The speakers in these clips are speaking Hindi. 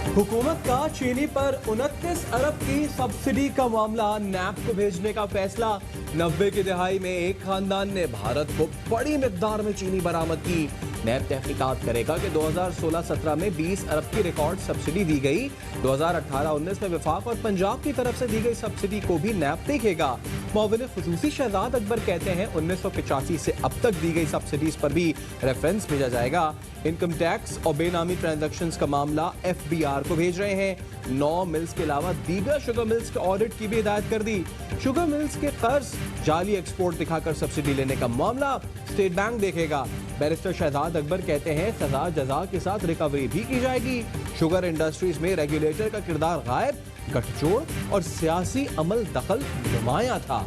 हुकूमत का चीनी पर 29 अरब की सब्सिडी का मामला नैब को भेजने का फैसला। 90 की दिहाई में एक खानदान ने भारत को बड़ी मिकदार में चीनी बरामद की। नैब तहकीकात करेगा कि 2016-17 में 20 अरब की रिकॉर्ड सब्सिडी दी गई। 2018-19 में विफाक और पंजाब की तरफ से दी गई सब्सिडी को भी नैब देखेगा। मुअव्विन खुसूसी शहजाद अकबर कहते हैं 1985 से अब तक दी गई सब्सिडीज पर भी रेफरेंस भेजा जाएगा। इनकम टैक्स और बेनामी ट्रांजैक्शंस का मामला FBR को भेज रहे हैं। 9 मिल्स के अलावा दीगर शुगर मिल्स के ऑडिट की भी हिदायत कर दी। शुगर मिल्स के कर्ज जाली एक्सपोर्ट दिखाकर सब्सिडी लेने का मामला स्टेट बैंक देखेगा। बैरिस्टर शहजाद अकबर कहते हैं सजा जजा के साथ रिकवरी भी की जाएगी। शुगर इंडस्ट्रीज में रेगुलेटर का किरदार गायब, गठजोड़ और सियासी अमल दखल नुमाया था।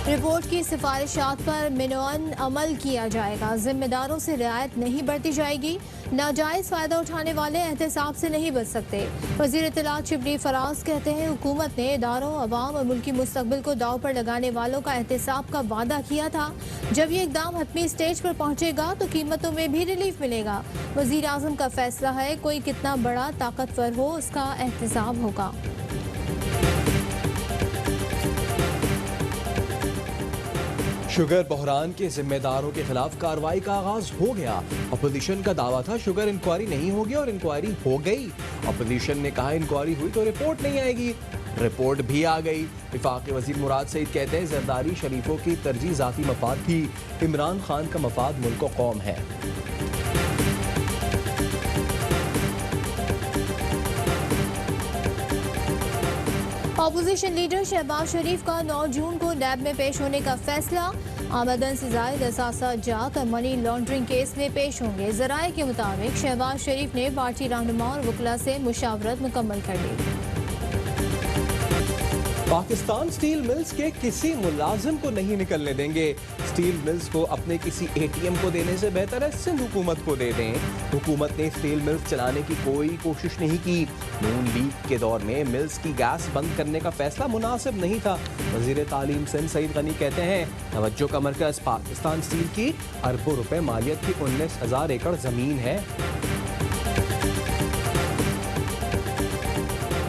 रिपोर्ट की सिफारिशात पर मिनवन अमल किया जाएगा। जिम्मेदारों से रियायत नहीं बरती जाएगी। नाजायज फायदा उठाने वाले एहतसाब से नहीं बच सकते। वजीर इत्तलात शिबली फराज कहते हैं हुकूमत ने इदारों, अवाम और मुल्की मुस्तकबिल को दाव पर लगाने वालों का एहतसाब का वादा किया था। जब ये इकदाम हतमी स्टेज पर पहुंचेगा तो कीमतों में भी रिलीफ मिलेगा। वजीर आजम का फैसला है, कोई कितना बड़ा ताकतवर हो उसका एहतसाब होगा। शुगर बहरान के जिम्मेदारों के खिलाफ कार्रवाई का आगाज हो गया। अपोजिशन का दावा था शुगर इंक्वायरी नहीं होगी और इंक्वायरी हो गई। अपोजिशन ने कहा इंक्वायरी हुई तो रिपोर्ट नहीं आएगी। रिपोर्ट भी आ गई। वफाकी वजीर मुराद सईद कहते हैं जरदारी शरीफों की तरजीह जाती मफाद थी। इमरान खान का मफाद मुल्क व कौम है। अपोजिशन लीडर शहबाज शरीफ का 9 जून को नैब में पेश होने का फैसला। आमदन से जायद असासा जात और मनी लॉन्ड्रिंग केस में पेश होंगे। जराये के मुताबिक शहबाज शरीफ ने पार्टी रहनुमा और वकला से मुशावरत मुकम्मल कर ली। पाकिस्तान स्टील मिल्स के किसी मुलाजिम को नहीं निकलने देंगे। स्टील मिल्स को अपने किसी ATM को देने से बेहतर है सिंध हुकूमत को दे दें। हुकूमत ने स्टील मिल्स चलाने की कोई कोशिश नहीं की। नून लीग के दौर में मिल्स की गैस बंद करने का फैसला मुनासिब नहीं था। वजीर तालीम सिंध सईद गनी कहते हैं तवज्जो का मरकज पाकिस्तान स्टील की अरबों रुपए मालियत की 19,000 एकड़ जमीन है।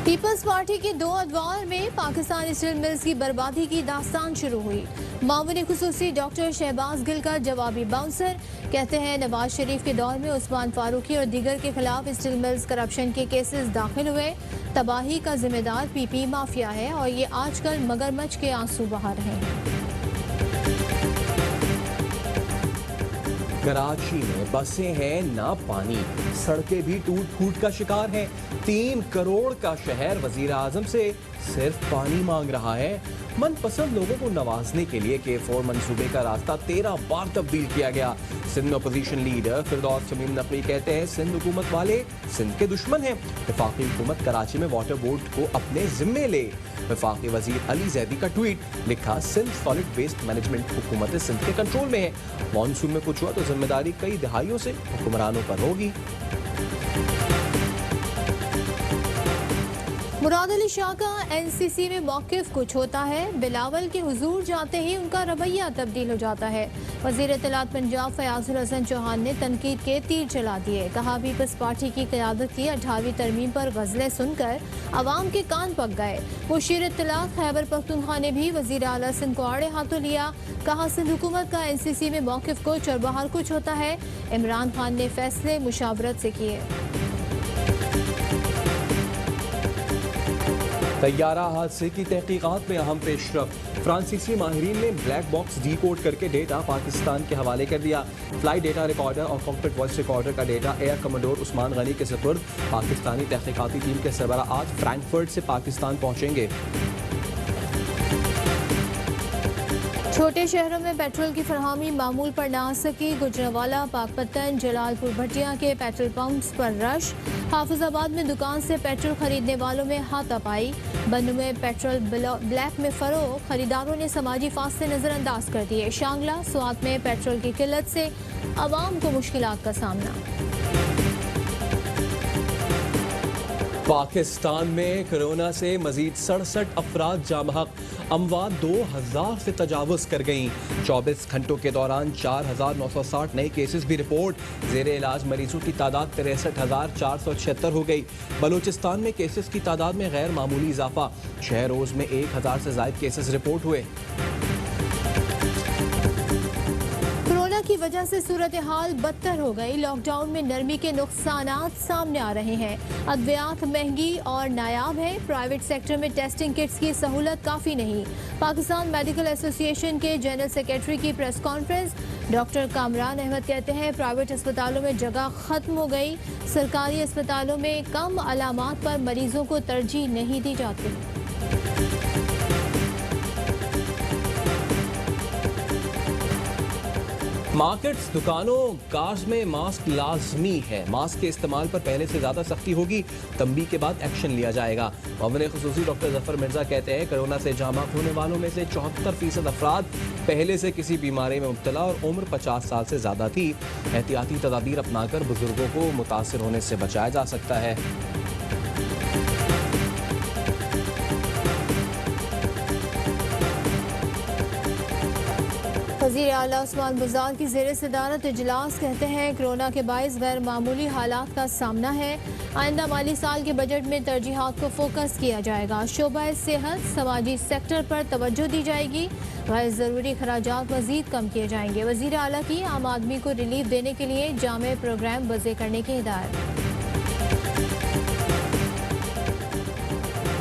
पीपल्स पार्टी के 2 अदवार में पाकिस्तान स्टील मिल्स की बर्बादी की दास्तान शुरू हुई। मुअव्विन खुसूसी डॉक्टर शहबाज गिल का जवाबी बाउंसर कहते हैं नवाज शरीफ के दौर में उस्मान फारूकी और दीगर के खिलाफ स्टील मिल्स करप्शन के केसेस दाखिल हुए। तबाही का जिम्मेदार PP माफिया है और ये आजकल मगरमच्छ के आंसू बहा रहे हैं। कराची में बसें हैं ना पानी, सड़कें भी टूट फूट का शिकार हैं। 3 करोड़ का शहर वजीर आजम से सिर्फ पानी मांग रहा है। मनपसंद लोगों को नवाजने के लिए K4 मंसूबे का रास्ता 13 बार तब्दील किया गया। सिंध अपोजिशन लीडर फिरदौस शमीम नकवी कहते हैं सिंध हुकूमत वाले सिंध के दुश्मन हैं। वफाकी हुकूमत कराची में वाटर बोर्ड को अपने जिम्मे ले। वफाकी वजीर अली जैदी का ट्वीट, लिखा सिंध सॉलिड वेस्ट मैनेजमेंट हुकूमत सिंध के कंट्रोल में है। मानसून में कुछ हुआ तो जिम्मेदारी कई दहाइयों से हुक्मरानों पर होगी। मुराद अली शाह का NCC में मौक़िफ़ कुछ होता है। बिलावल के हुजूर जाते ही उनका रवैया तब्दील हो जाता है। वज़ीर इत्तलात पंजाब फयाजुल हसन चौहान ने तनकीद के तीर चला दिए। कहा पीपल्स पार्टी की क़यादत की 18वीं तरमीम पर गज़लें सुनकर अवाम के कान पक गए। मुशीर इत्तलात खैबर पख्तूनख्वा ने भी वज़ीर आला सिंध को आड़े हाथों लिया। कहा सिंध हुकूमत का NCC में मौक़िफ़ कुछ और बाहर कुछ होता है। इमरान खान ने फैसले मुशावरत से किए। तैयारा हादसे की तहकीकात में अहम पेशरफ। फ्रांसीसी माहिरीन ने ब्लैक बॉक्स डीकोड करके डेटा पाकिस्तान के हवाले कर दिया। फ्लाइट डेटा रिकॉर्डर और कॉकपिट वॉइस रिकॉर्डर का data air commodore Usman Ghani के सुपुर्द। पाकिस्तानी तहकीकाती टीम के सरबरा आज फ्रैंकफर्ट से पाकिस्तान पहुंचेंगे। छोटे शहरों में पेट्रोल की फरहमी मामूल पर ना आ सकी। गुजरांवाला, पाकपतन, जलालपुर भटिया के पेट्रोल पंप्स पर रश। हाफिजाबाद में दुकान से पेट्रोल खरीदने वालों में हाथापाई। बन्नू में पेट्रोल ब्लैक में फरोख्त, खरीदारों ने समाजी फासले नजरअंदाज कर दिए। शांगला, स्वात में पेट्रोल की किल्लत से अवाम को मुश्किलात का सामना। पाकिस्तान में कोरोना से मजीद 67 अफराद जामहक। अमवात 2000 से तजावुज कर गईं। 24 घंटों के दौरान 4960 नए केसेस भी रिपोर्ट। जेर इलाज मरीजों की तादाद 63,476 हो गई। बलूचिस्तान में केसेस की तादाद में गैर मामूली इजाफा। 6 रोज में 1000 से ज्यादा केसेस रिपोर्ट हुए। कोरोना की वजह से सूरत हाल बदतर हो गई। लॉकडाउन में नरमी के नुकसानात सामने आ रहे हैं। अद्वियात महंगी और नायाब है। प्राइवेट सेक्टर में टेस्टिंग किट्स की सहूलत काफ़ी नहीं। पाकिस्तान मेडिकल एसोसिएशन के जनरल सेक्रेटरी की press conference. Doctor Kamran Ahmed कहते हैं प्राइवेट अस्पतालों में जगह खत्म हो गई। सरकारी अस्पतालों में कम अलामात पर मरीजों को तरजीह नहीं दी जाती। मार्केट्स, दुकानों, कार्स में मास्क लाजमी है। मास्क के इस्तेमाल पर पहले से ज्यादा सख्ती होगी। तंबीह के बाद एक्शन लिया जाएगा। मुआविन खुसूसी डॉक्टर जफर मिर्जा कहते हैं कोरोना से जामा होने वालों में से 74% अफराद पहले से किसी बीमारी में मुब्तला और उम्र 50 साल से ज्यादा थी। एहतियाती तदाबीर अपनाकर बुजुर्गों को मुतासिर होने से बचाया जा सकता है। वज़ीर आला उस्मान बुज़दार की ज़ेर सदारत इजलास। कहते हैं कोरोना के बाइस गैर मामूली हालात का सामना है। आइंदा माली साल के बजट में तरजीहात को फोकस किया जाएगा। शोबा सेहत, समाजी सेक्टर पर तवज्जो दी जाएगी। गैर ज़रूरी खराजात मज़ीद कम किए जाएंगे। वज़ीर आला की आम आदमी को रिलीफ देने के लिए जामे प्रोग्राम वज़े करने की हिदायत।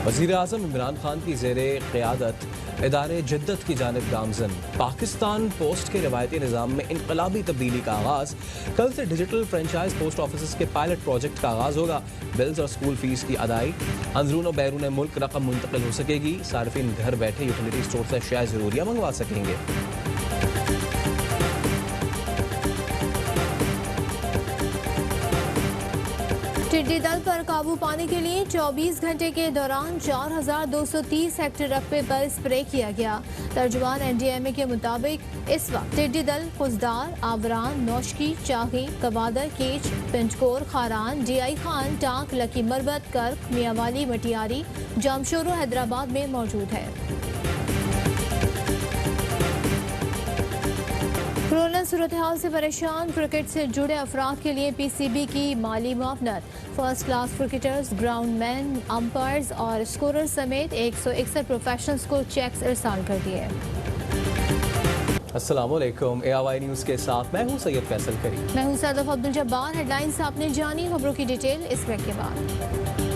वज़ीर आज़म इमरान खान की ज़ेरे क़यादत इदारे जिद्दत की जानिब गामज़न। पाकिस्तान पोस्ट के रवायती निज़ाम में इनकलाबी तब्दीली का आगाज़। कल से डिजिटल फ्रेंचाइज पोस्ट ऑफिस के पायलट प्रोजेक्ट का आगाज़ होगा। बिल्स और स्कूल फीस की अदाई अंदरून और बैरून मुल्क रकम मुंतकिल हो सकेगी। सार्फिन घर बैठे यूटिलिटी स्टोर से अशिया ज़रूरिया मंगवा सकेंगे। टिड्डी दल पर काबू पाने के लिए 24 घंटे के दौरान 4230 हेक्टेयर रकबे पर स्प्रे किया गया। तर्जुमान NDMA के मुताबिक इस वक्त टिड्डी दल खुजदार, आवरान, नौशकी, चाही, कबादर, केच, पंचकोर, खारान, DI खान, टांक, लकी मरबत, कर्क, मियावाली, मटियारी, जामशोरो हैदराबाद में मौजूद है। कोरोना सूरत हाल से परेशान। क्रिकेट से जुड़े अफराद के लिए PCB की माली मुआवनत। First class cricketers, groundman, umpires और स्कोरर समेत 161 प्रोफेशनल्स को चेक्स इरसाल कर दिए। अस्सलामुअलैकुम। ARY न्यूज़ के साथ मैं हूँ सैयद फैसल करीम। मैं हूँ सदफ अब्दुल जब्बार। हेडलाइंस आपने जानी, खबरों की डिटेल इस ब्रेक के बाद।